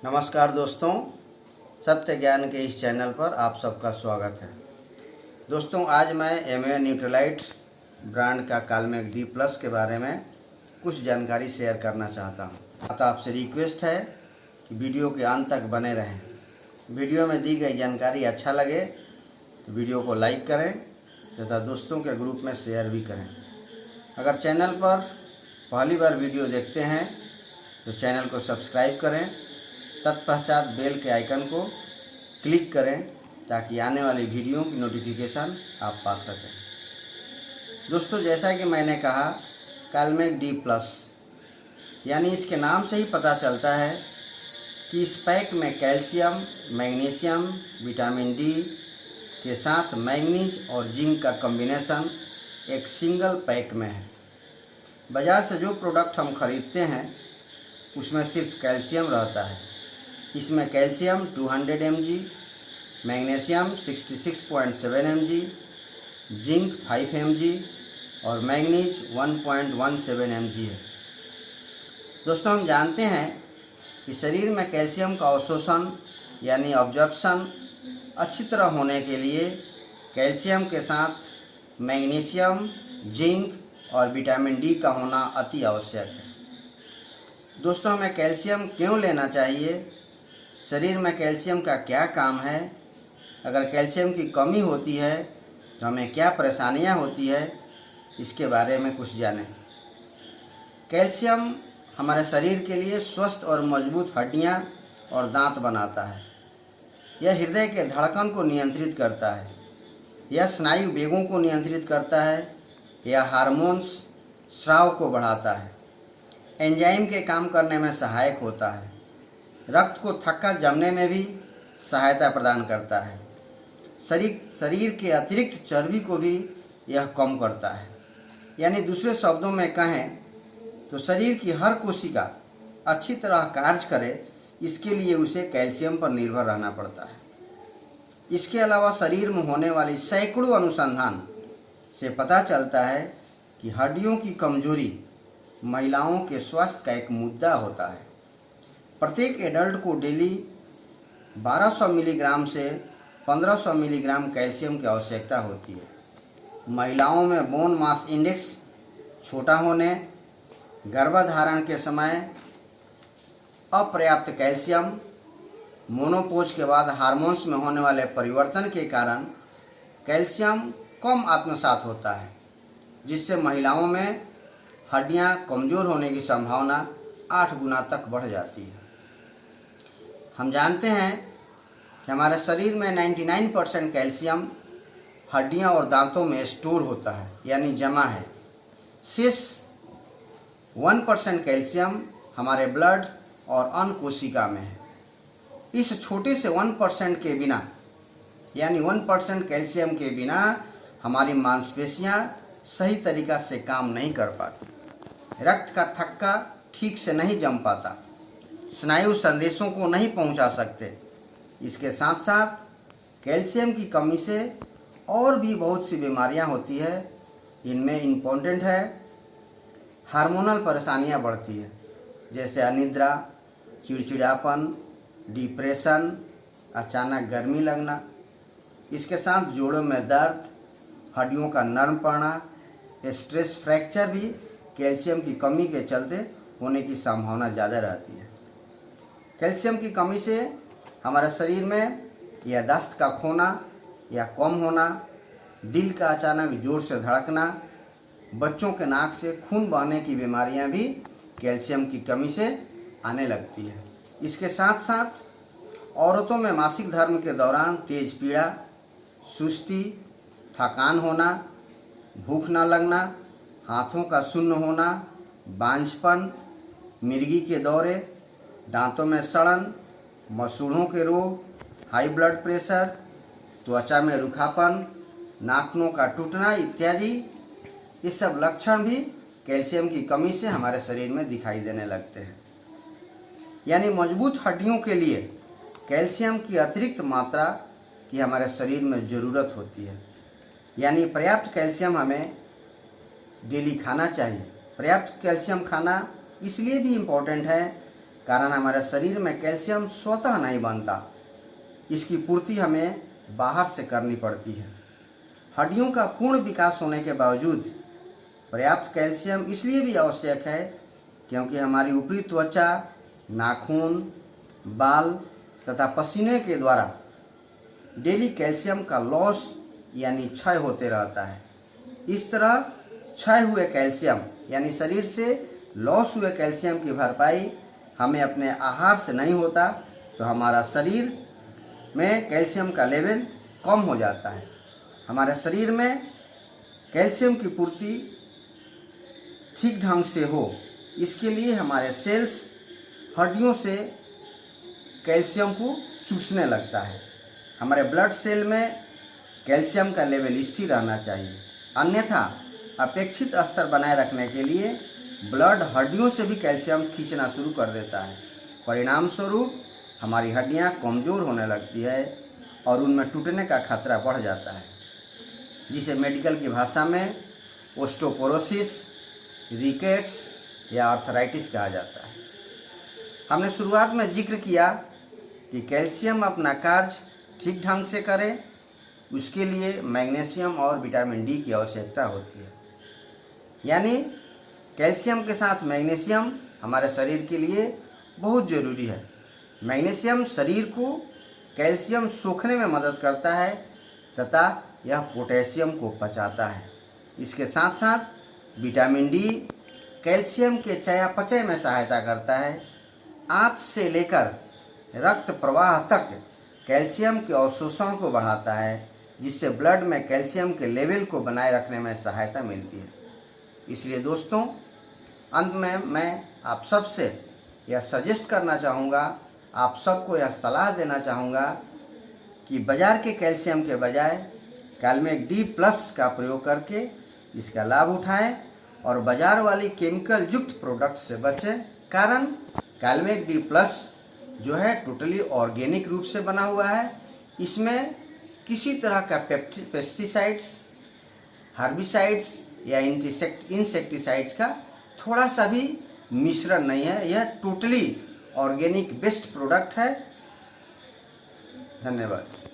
नमस्कार दोस्तों, सत्य ज्ञान के इस चैनल पर आप सबका स्वागत है। दोस्तों, आज मैं एमए न्यूट्रलाइट ब्रांड का कालमेक डी प्लस के बारे में कुछ जानकारी शेयर करना चाहता हूं। अतः आपसे रिक्वेस्ट है कि वीडियो के अंत तक बने रहें। वीडियो में दी गई जानकारी अच्छा लगे तो वीडियो को लाइक करें तथा दोस्तों के ग्रुप में शेयर भी करें। अगर चैनल पर पहली बार वीडियो देखते हैं तो चैनल को सब्सक्राइब करें, तत्पश्चात बेल के आइकन को क्लिक करें ताकि आने वाली वीडियो की नोटिफिकेशन आप पा सकें। दोस्तों, जैसा कि मैंने कहा, कालमेक डी प्लस यानी इसके नाम से ही पता चलता है कि इस पैक में कैल्शियम, मैग्नीशियम, विटामिन डी के साथ मैंगनीज और जिंक का कॉम्बिनेशन एक सिंगल पैक में है। बाज़ार से जो प्रोडक्ट हम खरीदते हैं उसमें सिर्फ कैल्शियम रहता है। इसमें calcium 200 mg, magnesium 66.7 mg, zinc 5 mg और मैंगनीज 1.17 mg है। दोस्तों, हम जानते हैं कि शरीर में कैल्शियम का अवशोषण यानी ऑब्जॉर्प्शन अच्छी तरह होने के लिए कैल्शियम के साथ मैग्नीशियम, जिंक और विटामिन डी का होना अति आवश्यक है। दोस्तों, हमें कैल्शियम क्यों लेना चाहिए? शरीर में कैल्शियम का क्या काम है? अगर कैल्शियम की कमी होती है तो हमें क्या परेशानियां होती है, इसके बारे में कुछ जानें। कैल्शियम हमारे शरीर के लिए स्वस्थ और मजबूत हड्डियां और दांत बनाता है। यह हृदय के धड़कन को नियंत्रित करता है, यह स्नायु वेगों को नियंत्रित करता है, यह हार्मोन्स स्राव को बढ़ाता है, एंजाइम के काम करने में सहायक होता है, रक्त को थक्का जमने में भी सहायता प्रदान करता है, शरीर के अतिरिक्त चर्बी को भी यह कम करता है। यानी दूसरे शब्दों में कहें तो शरीर की हर कोशिका अच्छी तरह कार्य करे, इसके लिए उसे कैल्शियम पर निर्भर रहना पड़ता है। इसके अलावा शरीर में होने वाली सैकड़ों अनुसंधान से पता चलता है कि हड्डियों की कमजोरी महिलाओं के स्वास्थ्य का एक मुद्दा होता है। प्रत्येक एडल्ट को डेली 1200 मिलीग्राम से 1500 मिलीग्राम कैल्शियम की आवश्यकता होती है। महिलाओं में बोन मास इंडेक्स छोटा होने, गर्भधारण के समय अपर्याप्त कैल्शियम, मोनोपोज के बाद हार्मोन्स में होने वाले परिवर्तन के कारण कैल्शियम कम आत्मसात होता है, जिससे महिलाओं में हड्डियां कमज़ोर होने की संभावना 8 गुना तक बढ़ जाती है। हम जानते हैं कि हमारे शरीर में 99% कैल्शियम हड्डियां और दांतों में स्टोर होता है यानी जमा है। शेष 1% कैल्शियम हमारे ब्लड और अन्य कोशिका में है। इस छोटे से 1% के बिना यानी 1% कैल्शियम के बिना हमारी मांसपेशियां सही तरीक़ा से काम नहीं कर पाती, रक्त का थक्का ठीक से नहीं जम पाता, स्नायु संदेशों को नहीं पहुंचा सकते। इसके साथ साथ कैल्शियम की कमी से और भी बहुत सी बीमारियां होती है। इनमें इम्पोर्टेंट है हार्मोनल परेशानियां बढ़ती है, जैसे अनिद्रा, चिड़चिड़ापन, डिप्रेशन, अचानक गर्मी लगना। इसके साथ जोड़ों में दर्द, हड्डियों का नरम पड़ना, स्ट्रेस फ्रैक्चर भी कैल्शियम की कमी के चलते होने की संभावना ज़्यादा रहती है। कैल्शियम की कमी से हमारे शरीर में याददाश्त का खोना या कम होना, दिल का अचानक जोर से धड़कना, बच्चों के नाक से खून बहने की बीमारियां भी कैल्शियम की कमी से आने लगती है। इसके साथ साथ औरतों में मासिक धर्म के दौरान तेज पीड़ा, सुस्ती, थकान होना, भूख न लगना, हाथों का शून्य होना, बांझपन, मिर्गी के दौरे, दांतों में सड़न, मसूड़ों के रोग, हाई ब्लड प्रेशर, त्वचा में रूखापन, नाखूनों का टूटना इत्यादि, ये सब लक्षण भी कैल्शियम की कमी से हमारे शरीर में दिखाई देने लगते हैं। यानी मजबूत हड्डियों के लिए कैल्शियम की अतिरिक्त मात्रा की हमारे शरीर में ज़रूरत होती है। यानी पर्याप्त कैल्शियम हमें डेली खाना चाहिए। पर्याप्त कैल्शियम खाना इसलिए भी इम्पोर्टेंट है कारण हमारे शरीर में कैल्शियम स्वतः नहीं बनता, इसकी पूर्ति हमें बाहर से करनी पड़ती है। हड्डियों का पूर्ण विकास होने के बावजूद पर्याप्त कैल्शियम इसलिए भी आवश्यक है क्योंकि हमारी ऊपरी त्वचा, नाखून, बाल तथा पसीने के द्वारा डेली कैल्शियम का लॉस यानी क्षय होते रहता है। इस तरह क्षय हुए कैल्शियम यानी शरीर से लॉस हुए कैल्शियम की भरपाई हमें अपने आहार से नहीं होता तो हमारा शरीर में कैल्शियम का लेवल कम हो जाता है। हमारे शरीर में कैल्शियम की पूर्ति ठीक ढंग से हो, इसके लिए हमारे सेल्स हड्डियों से कैल्शियम को चूसने लगता है। हमारे ब्लड सेल में कैल्शियम का लेवल स्थिर रहना चाहिए, अन्यथा अपेक्षित स्तर बनाए रखने के लिए ब्लड हड्डियों से भी कैल्शियम खींचना शुरू कर देता है। परिणाम स्वरूप हमारी हड्डियां कमज़ोर होने लगती है और उनमें टूटने का खतरा बढ़ जाता है, जिसे मेडिकल की भाषा में ओस्टोपोरोसिस, रिकेट्स या आर्थराइटिस कहा जाता है। हमने शुरुआत में जिक्र किया कि कैल्शियम अपना कार्य ठीक ढंग से करे, उसके लिए मैग्नीशियम और विटामिन डी की आवश्यकता होती है। यानी कैल्शियम के साथ मैग्नीशियम हमारे शरीर के लिए बहुत ज़रूरी है। मैग्नीशियम शरीर को कैल्शियम सोखने में मदद करता है तथा यह पोटेशियम को पचाता है। इसके साथ साथ विटामिन डी कैल्शियम के चयापचय में सहायता करता है। आंत से लेकर रक्त प्रवाह तक कैल्शियम के अवशोषण को बढ़ाता है, जिससे ब्लड में कैल्शियम के लेवल को बनाए रखने में सहायता मिलती है। इसलिए दोस्तों, अंत में मैं आप सबसे यह सजेस्ट करना चाहूँगा, आप सबको यह सलाह देना चाहूँगा कि बाज़ार के कैल्शियम के बजाय कैलमेक डी प्लस का प्रयोग करके इसका लाभ उठाएं और बाज़ार वाली केमिकल युक्त प्रोडक्ट से बचें। कारण कैलमेक डी प्लस जो है टोटली ऑर्गेनिक रूप से बना हुआ है। इसमें किसी तरह का पेस्टिसाइड्स, हर्बिसाइड्स या इंसेक्टिसाइड्स का थोड़ा सा भी मिश्रण नहीं है। यह टोटली ऑर्गेनिक बेस्ट प्रोडक्ट है। धन्यवाद।